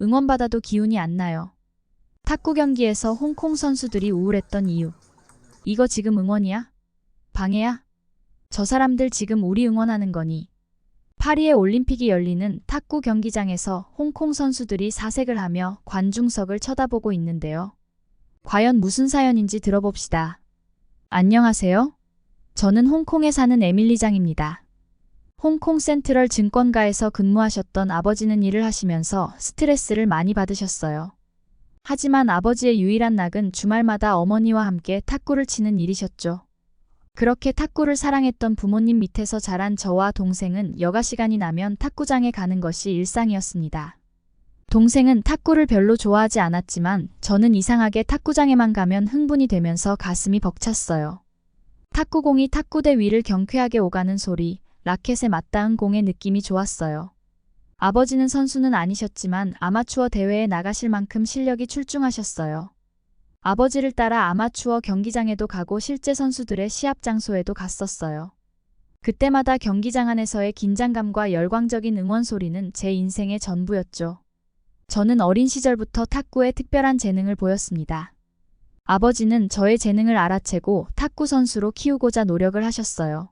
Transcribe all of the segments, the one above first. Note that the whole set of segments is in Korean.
응원받아도 기운이 안 나요. 탁구 경기에서 홍콩 선수들이 우울했던 이유. 이거 지금 응원이야? 방해야? 저 사람들 지금 우리 응원하는 거니? 파리의 올림픽이 열리는 탁구 경기장에서 홍콩 선수들이 사색을 하며 관중석을 쳐다보고 있는데요. 과연 무슨 사연인지 들어봅시다. 안녕하세요. 저는 홍콩에 사는 에밀리 장입니다. 홍콩 센트럴 증권가에서 근무하셨던 아버지는 일을 하시면서 스트레스를 많이 받으셨어요. 하지만 아버지의 유일한 낙은 주말마다 어머니와 함께 탁구를 치는 일이셨죠. 그렇게 탁구를 사랑했던 부모님 밑에서 자란 저와 동생은 여가 시간이 나면 탁구장에 가는 것이 일상이었습니다. 동생은 탁구를 별로 좋아하지 않았지만 저는 이상하게 탁구장에만 가면 흥분이 되면서 가슴이 벅찼어요. 탁구공이 탁구대 위를 경쾌하게 오가는 소리, 라켓에 맞닿은 공의 느낌이 좋았어요. 아버지는 선수는 아니셨지만 아마추어 대회에 나가실 만큼 실력이 출중하셨어요. 아버지를 따라 아마추어 경기장에도 가고 실제 선수들의 시합 장소에도 갔었어요. 그때마다 경기장 안에서의 긴장감과 열광적인 응원 소리는 제 인생의 전부였죠. 저는 어린 시절부터 탁구에 특별한 재능을 보였습니다. 아버지는 저의 재능을 알아채고 탁구 선수로 키우고자 노력을 하셨어요.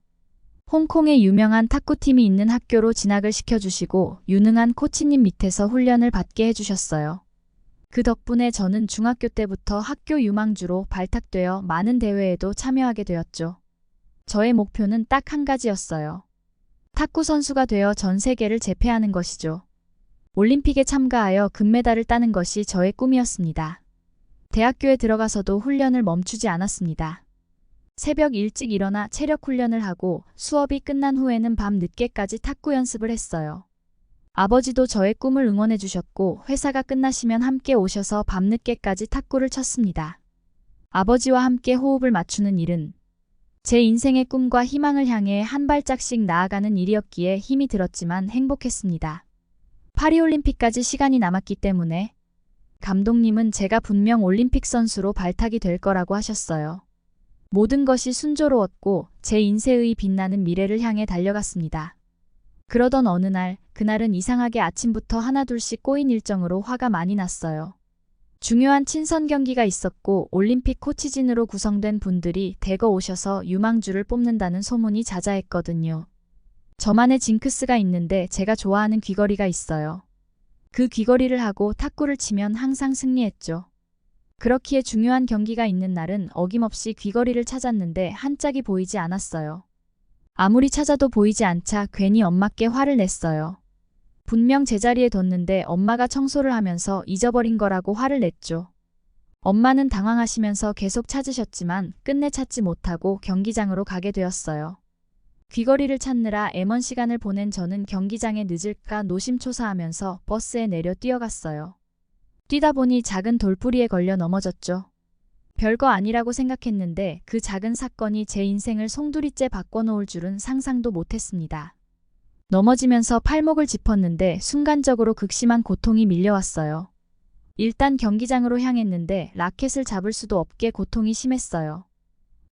홍콩에 유명한 탁구팀이 있는 학교로 진학을 시켜주시고 유능한 코치님 밑에서 훈련을 받게 해주셨어요. 그 덕분에 저는 중학교 때부터 학교 유망주로 발탁되어 많은 대회에도 참여하게 되었죠. 저의 목표는 딱 한 가지였어요. 탁구 선수가 되어 전 세계를 제패하는 것이죠. 올림픽에 참가하여 금메달을 따는 것이 저의 꿈이었습니다. 대학교에 들어가서도 훈련을 멈추지 않았습니다. 새벽 일찍 일어나 체력 훈련을 하고 수업이 끝난 후에는 밤 늦게까지 탁구 연습을 했어요. 아버지도 저의 꿈을 응원해 주셨고 회사가 끝나시면 함께 오셔서 밤늦게까지 탁구를 쳤습니다. 아버지와 함께 호흡을 맞추는 일은 제 인생의 꿈과 희망을 향해 한 발짝씩 나아가는 일이었기에 힘이 들었지만 행복했습니다. 파리올림픽까지 시간이 남았기 때문에 감독님은 제가 분명 올림픽 선수로 발탁이 될 거라고 하셨어요. 모든 것이 순조로웠고 제 인생의 빛나는 미래를 향해 달려갔습니다. 그러던 어느 날, 그날은 이상하게 아침부터 하나둘씩 꼬인 일정으로 화가 많이 났어요. 중요한 친선 경기가 있었고 올림픽 코치진으로 구성된 분들이 대거 오셔서 유망주를 뽑는다는 소문이 자자했거든요. 저만의 징크스가 있는데 제가 좋아하는 귀걸이가 있어요. 그 귀걸이를 하고 탁구를 치면 항상 승리했죠. 그렇기에 중요한 경기가 있는 날은 어김없이 귀걸이를 찾았는데 한 짝이 보이지 않았어요. 아무리 찾아도 보이지 않자 괜히 엄마께 화를 냈어요. 분명 제자리에 뒀는데 엄마가 청소를 하면서 잊어버린 거라고 화를 냈죠. 엄마는 당황하시면서 계속 찾으셨지만 끝내 찾지 못하고 경기장으로 가게 되었어요. 귀걸이를 찾느라 애먼 시간을 보낸 저는 경기장에 늦을까 노심초사하면서 버스에 내려 뛰어갔어요. 뛰다 보니 작은 돌부리에 걸려 넘어졌죠. 별거 아니라고 생각했는데 그 작은 사건이 제 인생을 송두리째 바꿔놓을 줄은 상상도 못했습니다. 넘어지면서 팔목을 짚었는데 순간적으로 극심한 고통이 밀려왔어요. 일단 경기장으로 향했는데 라켓을 잡을 수도 없게 고통이 심했어요.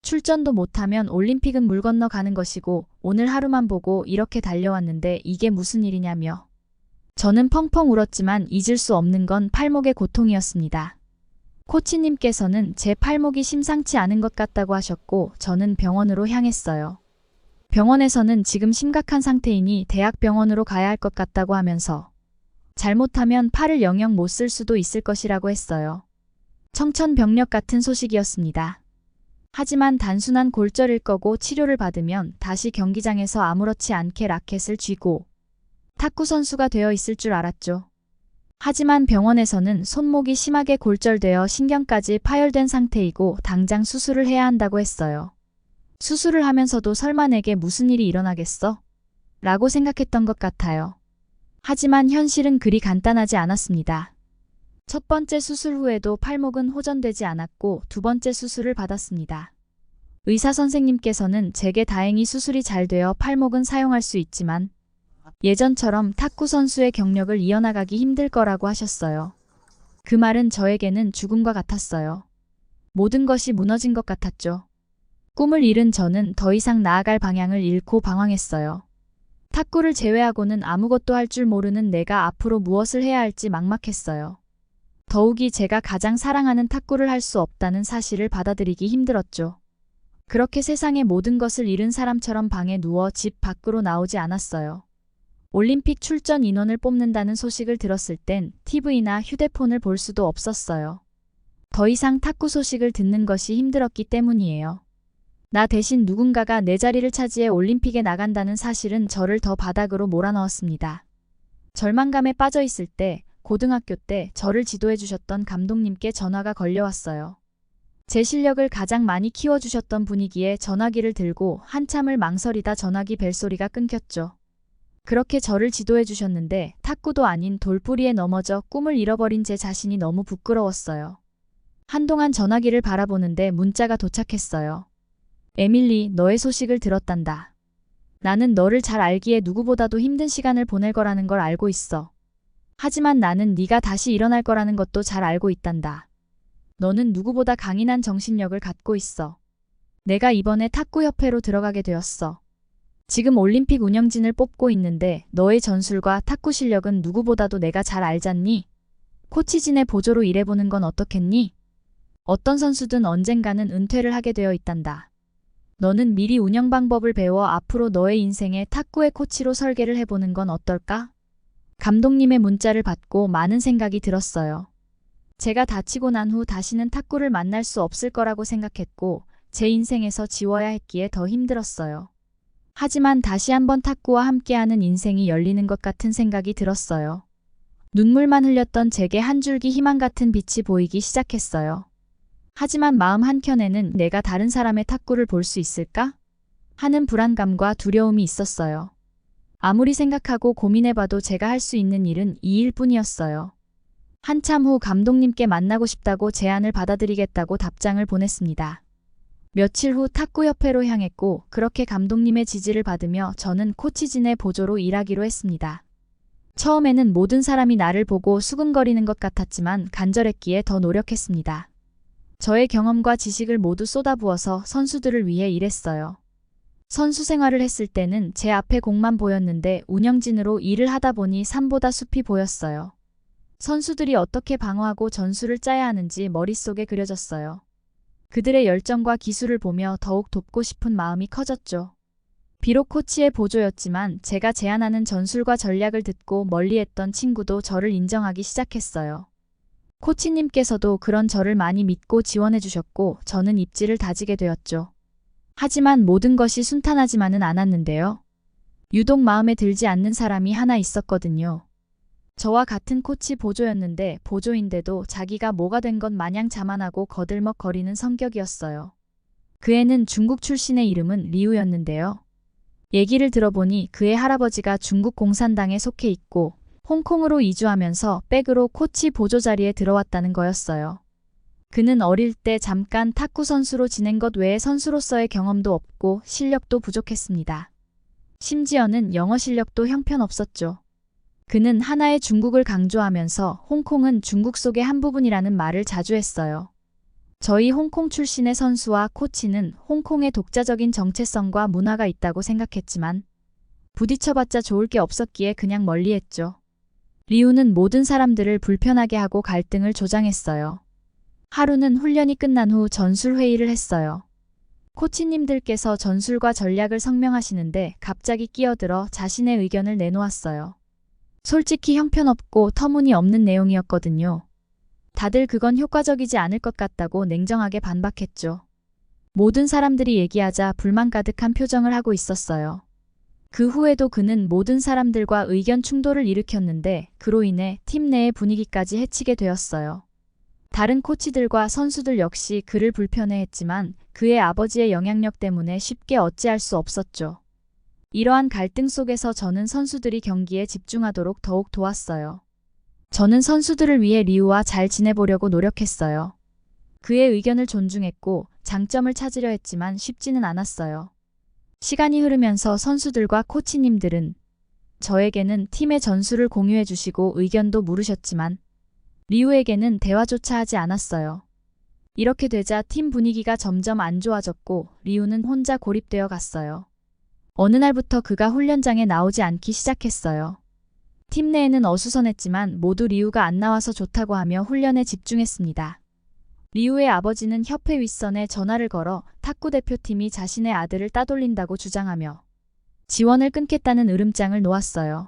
출전도 못하면 올림픽은 물 건너 가는 것이고 오늘 하루만 보고 이렇게 달려왔는데 이게 무슨 일이냐며. 저는 펑펑 울었지만 잊을 수 없는 건 팔목의 고통이었습니다. 코치님께서는 제 팔목이 심상치 않은 것 같다고 하셨고 저는 병원으로 향했어요. 병원에서는 지금 심각한 상태이니 대학병원으로 가야 할 것 같다고 하면서 잘못하면 팔을 영영 못 쓸 수도 있을 것이라고 했어요. 청천벽력 같은 소식이었습니다. 하지만 단순한 골절일 거고 치료를 받으면 다시 경기장에서 아무렇지 않게 라켓을 쥐고 탁구 선수가 되어 있을 줄 알았죠. 하지만 병원에서는 손목이 심하게 골절되어 신경까지 파열된 상태이고 당장 수술을 해야 한다고 했어요. 수술을 하면서도 설마 내게 무슨 일이 일어나겠어? 라고 생각했던 것 같아요. 하지만 현실은 그리 간단하지 않았습니다. 첫 번째 수술 후에도 팔목은 호전되지 않았고 두 번째 수술을 받았습니다. 의사 선생님께서는 제게 다행히 수술이 잘 되어 팔목은 사용할 수 있지만 예전처럼 탁구 선수의 경력을 이어나가기 힘들 거라고 하셨어요. 그 말은 저에게는 죽음과 같았어요. 모든 것이 무너진 것 같았죠. 꿈을 잃은 저는 더 이상 나아갈 방향을 잃고 방황했어요. 탁구를 제외하고는 아무것도 할 줄 모르는 내가 앞으로 무엇을 해야 할지 막막했어요. 더욱이 제가 가장 사랑하는 탁구를 할 수 없다는 사실을 받아들이기 힘들었죠. 그렇게 세상의 모든 것을 잃은 사람처럼 방에 누워 집 밖으로 나오지 않았어요. 올림픽 출전 인원을 뽑는다는 소식을 들었을 땐 TV나 휴대폰을 볼 수도 없었어요. 더 이상 탁구 소식을 듣는 것이 힘들었기 때문이에요. 나 대신 누군가가 내 자리를 차지해 올림픽에 나간다는 사실은 저를 더 바닥으로 몰아넣었습니다. 절망감에 빠져 있을 때 고등학교 때 저를 지도해 주셨던 감독님께 전화가 걸려왔어요. 제 실력을 가장 많이 키워주셨던 분이기에 전화기를 들고 한참을 망설이다 전화기 벨소리가 끊겼죠. 그렇게 저를 지도해 주셨는데 탁구도 아닌 돌부리에 넘어져 꿈을 잃어버린 제 자신이 너무 부끄러웠어요. 한동안 전화기를 바라보는데 문자가 도착했어요. 에밀리, 너의 소식을 들었단다. 나는 너를 잘 알기에 누구보다도 힘든 시간을 보낼 거라는 걸 알고 있어. 하지만 나는 네가 다시 일어날 거라는 것도 잘 알고 있단다. 너는 누구보다 강인한 정신력을 갖고 있어. 내가 이번에 탁구협회로 들어가게 되었어. 지금 올림픽 운영진을 뽑고 있는데 너의 전술과 탁구 실력은 누구보다도 내가 잘 알잖니? 코치진의 보조로 일해보는 건 어떻겠니? 어떤 선수든 언젠가는 은퇴를 하게 되어 있단다. 너는 미리 운영 방법을 배워 앞으로 너의 인생에 탁구의 코치로 설계를 해보는 건 어떨까? 감독님의 문자를 받고 많은 생각이 들었어요. 제가 다치고 난 후 다시는 탁구를 만날 수 없을 거라고 생각했고 제 인생에서 지워야 했기에 더 힘들었어요. 하지만 다시 한번 탁구와 함께하는 인생이 열리는 것 같은 생각이 들었어요. 눈물만 흘렸던 제게 한 줄기 희망 같은 빛이 보이기 시작했어요. 하지만 마음 한켠에는 내가 다른 사람의 탁구를 볼 수 있을까? 하는 불안감과 두려움이 있었어요. 아무리 생각하고 고민해봐도 제가 할 수 있는 일은 이 일뿐이었어요. 한참 후 감독님께 만나고 싶다고 제안을 받아들이겠다고 답장을 보냈습니다. 며칠 후 탁구협회로 향했고 그렇게 감독님의 지지를 받으며 저는 코치진의 보조로 일하기로 했습니다. 처음에는 모든 사람이 나를 보고 수근거리는 것 같았지만 간절했기에 더 노력했습니다. 저의 경험과 지식을 모두 쏟아부어서 선수들을 위해 일했어요. 선수 생활을 했을 때는 제 앞에 공만 보였는데 운영진으로 일을 하다 보니 산보다 숲이 보였어요. 선수들이 어떻게 방어하고 전술을 짜야 하는지 머릿속에 그려졌어요. 그들의 열정과 기술을 보며 더욱 돕고 싶은 마음이 커졌죠. 비록 코치의 보조였지만 제가 제안하는 전술과 전략을 듣고 멀리했던 친구도 저를 인정하기 시작했어요. 코치님께서도 그런 저를 많이 믿고 지원해 주셨고 저는 입지를 다지게 되었죠. 하지만 모든 것이 순탄하지만은 않았는데요. 유독 마음에 들지 않는 사람이 하나 있었거든요. 저와 같은 코치 보조였는데 보조인데도 자기가 뭐가 된 것 마냥 자만하고 거들먹거리는 성격이었어요. 그 애는 중국 출신의 이름은 리우였는데요. 얘기를 들어보니 그의 할아버지가 중국 공산당에 속해 있고 홍콩으로 이주하면서 백으로 코치 보조 자리에 들어왔다는 거였어요. 그는 어릴 때 잠깐 탁구 선수로 지낸 것 외에 선수로서의 경험도 없고 실력도 부족했습니다. 심지어는 영어 실력도 형편없었죠. 그는 하나의 중국을 강조하면서 홍콩은 중국 속의 한 부분이라는 말을 자주 했어요. 저희 홍콩 출신의 선수와 코치는 홍콩의 독자적인 정체성과 문화가 있다고 생각했지만 부딪혀봤자 좋을 게 없었기에 그냥 멀리했죠. 리우는 모든 사람들을 불편하게 하고 갈등을 조장했어요. 하루는 훈련이 끝난 후 전술 회의를 했어요. 코치님들께서 전술과 전략을 설명하시는데 갑자기 끼어들어 자신의 의견을 내놓았어요. 솔직히 형편없고 터무니없는 내용이었거든요. 다들 그건 효과적이지 않을 것 같다고 냉정하게 반박했죠. 모든 사람들이 얘기하자 불만 가득한 표정을 하고 있었어요. 그 후에도 그는 모든 사람들과 의견 충돌을 일으켰는데 그로 인해 팀 내의 분위기까지 해치게 되었어요. 다른 코치들과 선수들 역시 그를 불편해했지만 그의 아버지의 영향력 때문에 쉽게 어찌할 수 없었죠. 이러한 갈등 속에서 저는 선수들이 경기에 집중하도록 더욱 도왔어요. 저는 선수들을 위해 리우와 잘 지내보려고 노력했어요. 그의 의견을 존중했고 장점을 찾으려 했지만 쉽지는 않았어요. 시간이 흐르면서 선수들과 코치님들은 저에게는 팀의 전술을 공유해 주시고 의견도 물으셨지만 리우에게는 대화조차 하지 않았어요. 이렇게 되자 팀 분위기가 점점 안 좋아졌고 리우는 혼자 고립되어 갔어요. 어느 날부터 그가 훈련장에 나오지 않기 시작했어요. 팀 내에는 어수선했지만 모두 리우가 안 나와서 좋다고 하며 훈련에 집중했습니다. 리우의 아버지는 협회 윗선에 전화를 걸어 탁구 대표팀이 자신의 아들을 따돌린다고 주장하며 지원을 끊겠다는 으름장을 놓았어요.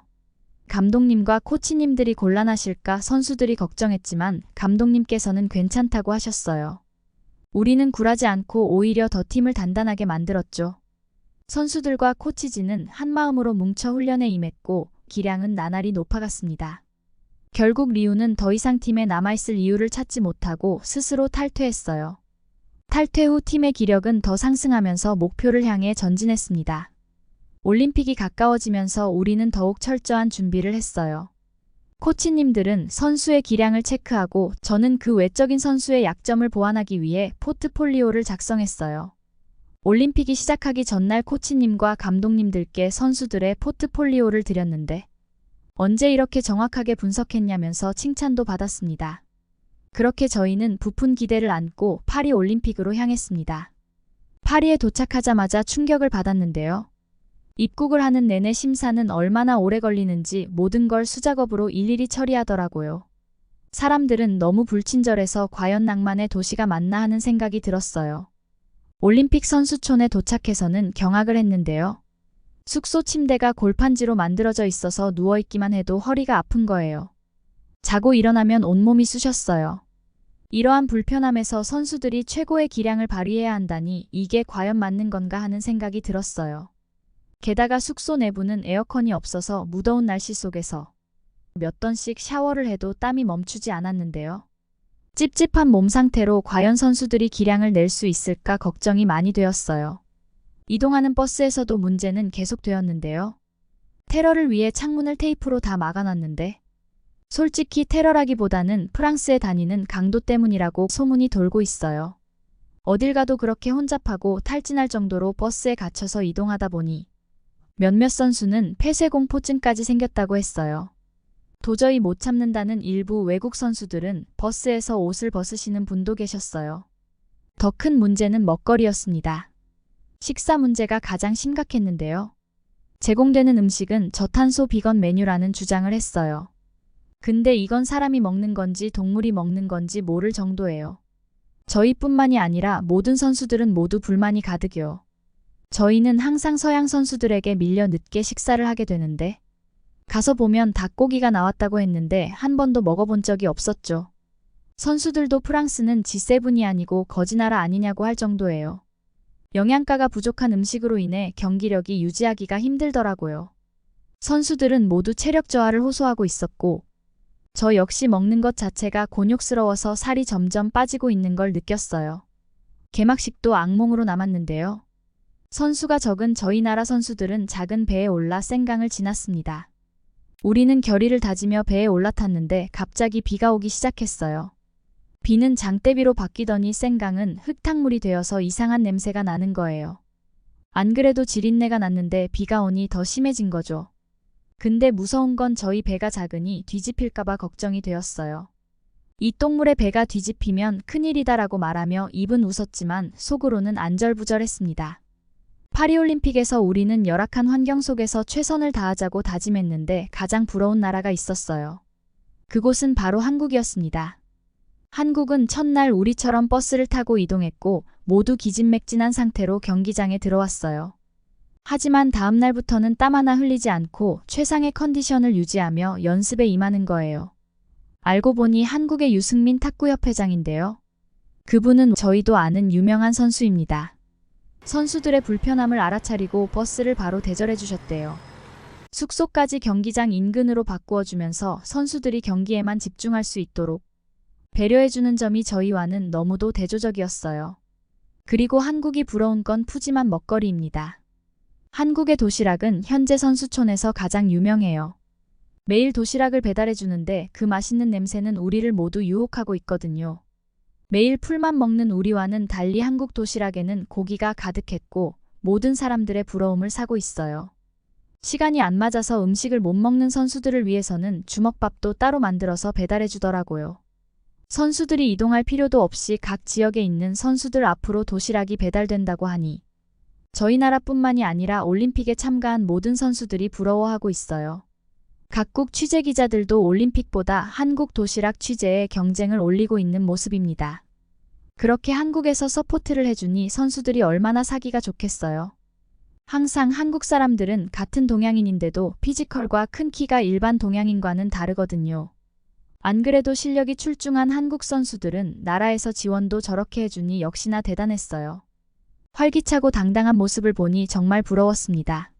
감독님과 코치님들이 곤란하실까 선수들이 걱정했지만 감독님께서는 괜찮다고 하셨어요. 우리는 굴하지 않고 오히려 더 팀을 단단하게 만들었죠. 선수들과 코치진은 한마음으로 뭉쳐 훈련에 임했고 기량은 나날이 높아갔습니다. 결국 리우는 더 이상 팀에 남아있을 이유를 찾지 못하고 스스로 탈퇴했어요. 탈퇴 후 팀의 기력은 더 상승하면서 목표를 향해 전진했습니다. 올림픽이 가까워지면서 우리는 더욱 철저한 준비를 했어요. 코치님들은 선수의 기량을 체크하고 저는 그 외적인 선수의 약점을 보완하기 위해 포트폴리오를 작성했어요. 올림픽이 시작하기 전날 코치님과 감독님들께 선수들의 포트폴리오를 드렸는데 언제 이렇게 정확하게 분석했냐면서 칭찬도 받았습니다. 그렇게 저희는 부푼 기대를 안고 파리 올림픽으로 향했습니다. 파리에 도착하자마자 충격을 받았는데요. 입국을 하는 내내 심사는 얼마나 오래 걸리는지 모든 걸 수작업으로 일일이 처리하더라고요. 사람들은 너무 불친절해서 과연 낭만의 도시가 맞나 하는 생각이 들었어요. 올림픽 선수촌에 도착해서는 경악을 했는데요. 숙소 침대가 골판지로 만들어져 있어서 누워있기만 해도 허리가 아픈 거예요. 자고 일어나면 온몸이 쑤셨어요. 이러한 불편함에서 선수들이 최고의 기량을 발휘해야 한다니 이게 과연 맞는 건가 하는 생각이 들었어요. 게다가 숙소 내부는 에어컨이 없어서 무더운 날씨 속에서 몇 번씩 샤워를 해도 땀이 멈추지 않았는데요. 찝찝한 몸 상태로 과연 선수들이 기량을 낼 수 있을까 걱정이 많이 되었어요. 이동하는 버스에서도 문제는 계속되었는데요. 테러를 위해 창문을 테이프로 다 막아놨는데 솔직히 테러라기보다는 프랑스에 다니는 강도 때문이라고 소문이 돌고 있어요. 어딜 가도 그렇게 혼잡하고 탈진할 정도로 버스에 갇혀서 이동하다 보니 몇몇 선수는 폐쇄공포증까지 생겼다고 했어요. 도저히 못 참는다는 일부 외국 선수들은 버스에서 옷을 벗으시는 분도 계셨어요. 더 큰 문제는 먹거리였습니다. 식사 문제가 가장 심각했는데요. 제공되는 음식은 저탄소 비건 메뉴라는 주장을 했어요. 근데 이건 사람이 먹는 건지 동물이 먹는 건지 모를 정도예요. 저희뿐만이 아니라 모든 선수들은 모두 불만이 가득이요. 저희는 항상 서양 선수들에게 밀려 늦게 식사를 하게 되는데 가서 보면 닭고기가 나왔다고 했는데 한 번도 먹어본 적이 없었죠. 선수들도 프랑스는 G7이 아니고 거지나라 아니냐고 할 정도예요. 영양가가 부족한 음식으로 인해 경기력이 유지하기가 힘들더라고요. 선수들은 모두 체력 저하를 호소하고 있었고 저 역시 먹는 것 자체가 곤욕스러워서 살이 점점 빠지고 있는 걸 느꼈어요. 개막식도 악몽으로 남았는데요. 선수가 적은 저희 나라 선수들은 작은 배에 올라 센강을 지났습니다. 우리는 결의를 다지며 배에 올라탔는데 갑자기 비가 오기 시작했어요. 비는 장대비로 바뀌더니 센강은 흙탕물이 되어서 이상한 냄새가 나는 거예요. 안 그래도 지린내가 났는데 비가 오니 더 심해진 거죠. 근데 무서운 건 저희 배가 작으니 뒤집힐까봐 걱정이 되었어요. 이 똥물에 배가 뒤집히면 큰일이다라고 말하며 입은 웃었지만 속으로는 안절부절했습니다. 파리올림픽에서 우리는 열악한 환경 속에서 최선을 다하자고 다짐했는데 가장 부러운 나라가 있었어요. 그곳은 바로 한국이었습니다. 한국은 첫날 우리처럼 버스를 타고 이동했고 모두 기진맥진한 상태로 경기장에 들어왔어요. 하지만 다음 날부터는 땀 하나 흘리지 않고 최상의 컨디션을 유지하며 연습에 임하는 거예요. 알고 보니 한국의 유승민 탁구협회장인데요. 그분은 저희도 아는 유명한 선수입니다. 선수들의 불편함을 알아차리고 버스를 바로 대절해 주셨대요. 숙소까지 경기장 인근으로 바꾸어주면서 선수들이 경기에만 집중할 수 있도록 배려해주는 점이 저희와는 너무도 대조적이었어요. 그리고 한국이 부러운 건 푸짐한 먹거리입니다. 한국의 도시락은 현재 선수촌에서 가장 유명해요. 매일 도시락을 배달해주는데 그 맛있는 냄새는 우리를 모두 유혹하고 있거든요. 매일 풀만 먹는 우리와는 달리 한국 도시락에는 고기가 가득했고 모든 사람들의 부러움을 사고 있어요. 시간이 안 맞아서 음식을 못 먹는 선수들을 위해서는 주먹밥도 따로 만들어서 배달해 주더라고요. 선수들이 이동할 필요도 없이 각 지역에 있는 선수들 앞으로 도시락이 배달된다고 하니 저희 나라뿐만이 아니라 올림픽에 참가한 모든 선수들이 부러워하고 있어요. 각국 취재 기자들도 올림픽보다 한국 도시락 취재에 경쟁을 올리고 있는 모습입니다. 그렇게 한국에서 서포트를 해주니 선수들이 얼마나 사기가 좋겠어요. 항상 한국 사람들은 같은 동양인인데도 피지컬과 큰 키가 일반 동양인과는 다르거든요. 안 그래도 실력이 출중한 한국 선수들은 나라에서 지원도 저렇게 해주니 역시나 대단했어요. 활기차고 당당한 모습을 보니 정말 부러웠습니다.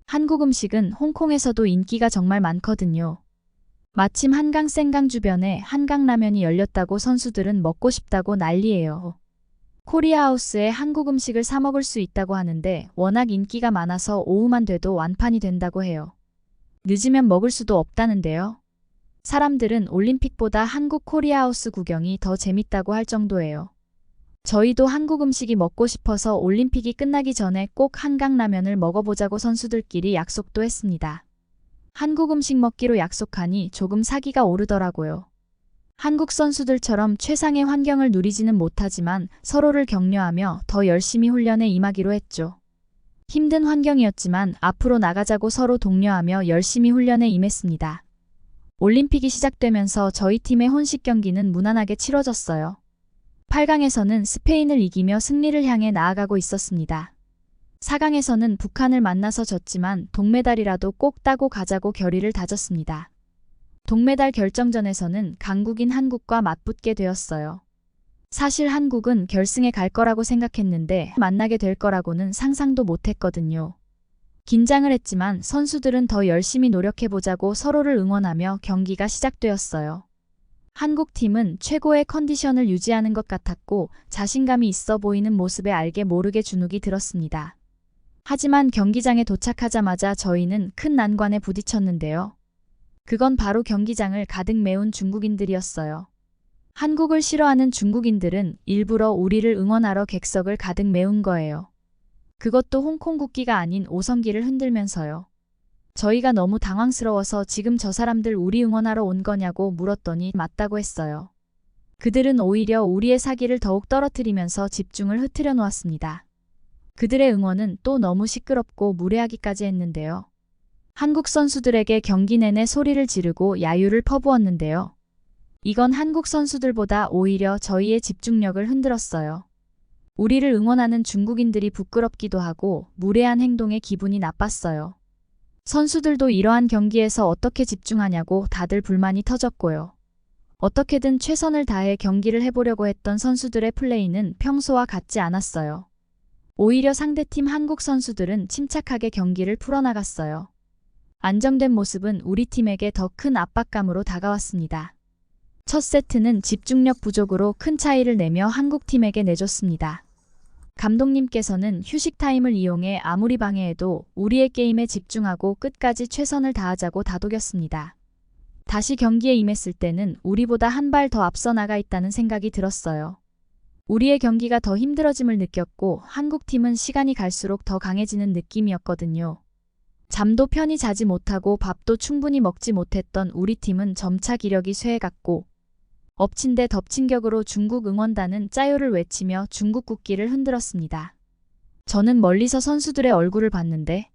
한국 음식은 홍콩에서도 인기가 정말 많거든요. 마침 한강 생강 주변에 한강라면이 열렸다고 선수들은 먹고 싶다고 난리예요. 코리아하우스에 한국 음식을 사 먹을 수 있다고 하는데 워낙 인기가 많아서 오후만 돼도 완판이 된다고 해요. 늦으면 먹을 수도 없다는데요. 사람들은 올림픽보다 한국 코리아하우스 구경이 더 재밌다고 할 정도예요. 저희도 한국 음식이 먹고 싶어서 올림픽이 끝나기 전에 꼭 한강라면을 먹어보자고 선수들끼리 약속도 했습니다. 한국 음식 먹기로 약속하니 조금 사기가 오르더라고요. 한국 선수들처럼 최상의 환경을 누리지는 못하지만 서로를 격려하며 더 열심히 훈련에 임하기로 했죠. 힘든 환경이었지만 앞으로 나가자고 서로 독려하며 열심히 훈련에 임했습니다. 올림픽이 시작되면서 저희 팀의 혼식 경기는 무난하게 치러졌어요. 8강에서는 스페인을 이기며 승리를 향해 나아가고 있었습니다. 4강에서는 북한을 만나서 졌지만 동메달이라도 꼭 따고 가자고 결의를 다졌습니다. 동메달 결정전에서는 강국인 한국과 맞붙게 되었어요. 사실 한국은 결승에 갈 거라고 생각했는데 만나게 될 거라고는 상상도 못했거든요. 긴장을 했지만 선수들은 더 열심히 노력해보자고 서로를 응원하며 경기가 시작되었어요. 한국팀은 최고의 컨디션을 유지하는 것 같았고 자신감이 있어 보이는 모습에 알게 모르게 주눅이 들었습니다. 하지만 경기장에 도착하자마자 저희는 큰 난관에 부딪혔는데요. 그건 바로 경기장을 가득 메운 중국인들이었어요. 한국을 싫어하는 중국인들은 일부러 우리를 응원하러 객석을 가득 메운 거예요. 그것도 홍콩 국기가 아닌 오성기를 흔들면서요. 저희가 너무 당황스러워서 지금 저 사람들 우리 응원하러 온 거냐고 물었더니 맞다고 했어요. 그들은 오히려 우리의 사기를 더욱 떨어뜨리면서 집중을 흐트려 놓았습니다. 그들의 응원은 또 너무 시끄럽고 무례하기까지 했는데요. 한국 선수들에게 경기 내내 소리를 지르고 야유를 퍼부었는데요. 이건 한국 선수들보다 오히려 저희의 집중력을 흔들었어요. 우리를 응원하는 중국인들이 부끄럽기도 하고 무례한 행동에 기분이 나빴어요. 선수들도 이러한 경기에서 어떻게 집중하냐고 다들 불만이 터졌고요. 어떻게든 최선을 다해 경기를 해보려고 했던 선수들의 플레이는 평소와 같지 않았어요. 오히려 상대팀 한국 선수들은 침착하게 경기를 풀어나갔어요. 안정된 모습은 우리 팀에게 더 큰 압박감으로 다가왔습니다. 첫 세트는 집중력 부족으로 큰 차이를 내며 한국팀에게 내줬습니다. 감독님께서는 휴식 타임을 이용해 아무리 방해해도 우리의 게임에 집중하고 끝까지 최선을 다하자고 다독였습니다. 다시 경기에 임했을 때는 우리보다 한 발 더 앞서 나가 있다는 생각이 들었어요. 우리의 경기가 더 힘들어짐을 느꼈고 한국팀은 시간이 갈수록 더 강해지는 느낌이었거든요. 잠도 편히 자지 못하고 밥도 충분히 먹지 못했던 우리 팀은 점차 기력이 쇠해갔고 엎친 데 덮친 격으로 중국 응원단은 짜요를 외치며 중국 국기를 흔들었습니다. 저는 멀리서 선수들의 얼굴을 봤는데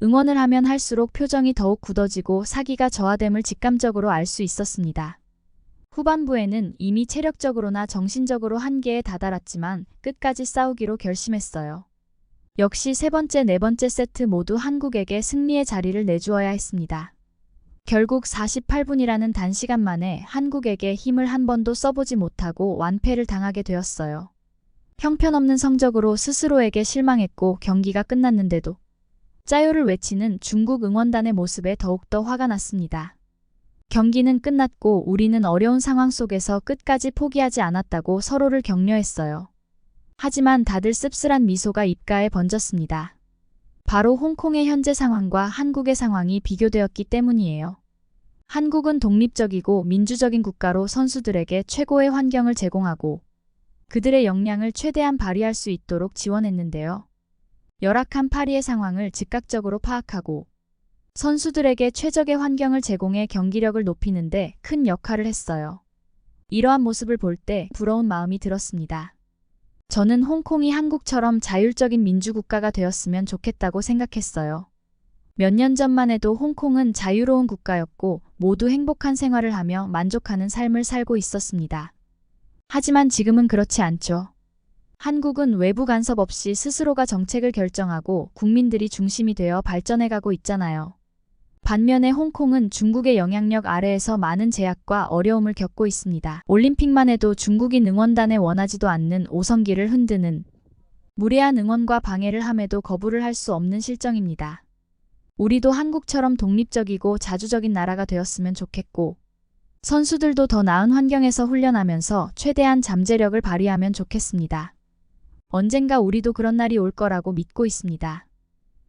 응원을 하면 할수록 표정이 더욱 굳어지고 사기가 저하됨을 직감적으로 알 수 있었습니다. 후반부에는 이미 체력적으로나 정신적으로 한계에 다다랐지만 끝까지 싸우기로 결심했어요. 역시 세 번째, 네 번째 세트 모두 한국에게 승리의 자리를 내주어야 했습니다. 결국 48분이라는 단시간 만에 한국에게 힘을 한 번도 써보지 못하고 완패를 당하게 되었어요. 형편없는 성적으로 스스로에게 실망했고 경기가 끝났는데도 짜요를 외치는 중국 응원단의 모습에 더욱더 화가 났습니다. 경기는 끝났고 우리는 어려운 상황 속에서 끝까지 포기하지 않았다고 서로를 격려했어요. 하지만 다들 씁쓸한 미소가 입가에 번졌습니다. 바로 홍콩의 현재 상황과 한국의 상황이 비교되었기 때문이에요. 한국은 독립적이고 민주적인 국가로 선수들에게 최고의 환경을 제공하고 그들의 역량을 최대한 발휘할 수 있도록 지원했는데요. 열악한 파리의 상황을 즉각적으로 파악하고 선수들에게 최적의 환경을 제공해 경기력을 높이는 데 큰 역할을 했어요. 이러한 모습을 볼 때 부러운 마음이 들었습니다. 저는 홍콩이 한국처럼 자율적인 민주국가가 되었으면 좋겠다고 생각했어요. 몇 년 전만 해도 홍콩은 자유로운 국가였고 모두 행복한 생활을 하며 만족하는 삶을 살고 있었습니다. 하지만 지금은 그렇지 않죠. 한국은 외부 간섭 없이 스스로가 정책을 결정하고 국민들이 중심이 되어 발전해가고 있잖아요. 반면에 홍콩은 중국의 영향력 아래에서 많은 제약과 어려움을 겪고 있습니다. 올림픽만 해도 중국인 응원단에 원하지도 않는 오성기를 흔드는 무례한 응원과 방해를 함에도 거부를 할 수 없는 실정입니다. 우리도 한국처럼 독립적이고 자주적인 나라가 되었으면 좋겠고 선수들도 더 나은 환경에서 훈련하면서 최대한 잠재력을 발휘하면 좋겠습니다. 언젠가 우리도 그런 날이 올 거라고 믿고 있습니다.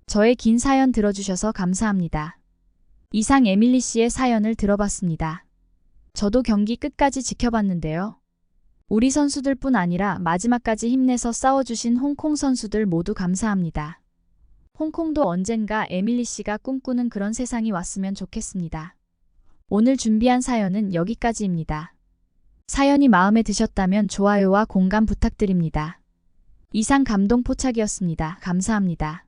저의 긴 사연 들어주셔서 감사합니다. 이상 에밀리 씨의 사연을 들어봤습니다. 저도 경기 끝까지 지켜봤는데요. 우리 선수들뿐 아니라 마지막까지 힘내서 싸워주신 홍콩 선수들 모두 감사합니다. 홍콩도 언젠가 에밀리 씨가 꿈꾸는 그런 세상이 왔으면 좋겠습니다. 오늘 준비한 사연은 여기까지입니다. 사연이 마음에 드셨다면 좋아요와 공감 부탁드립니다. 이상 감동 포착이었습니다. 감사합니다.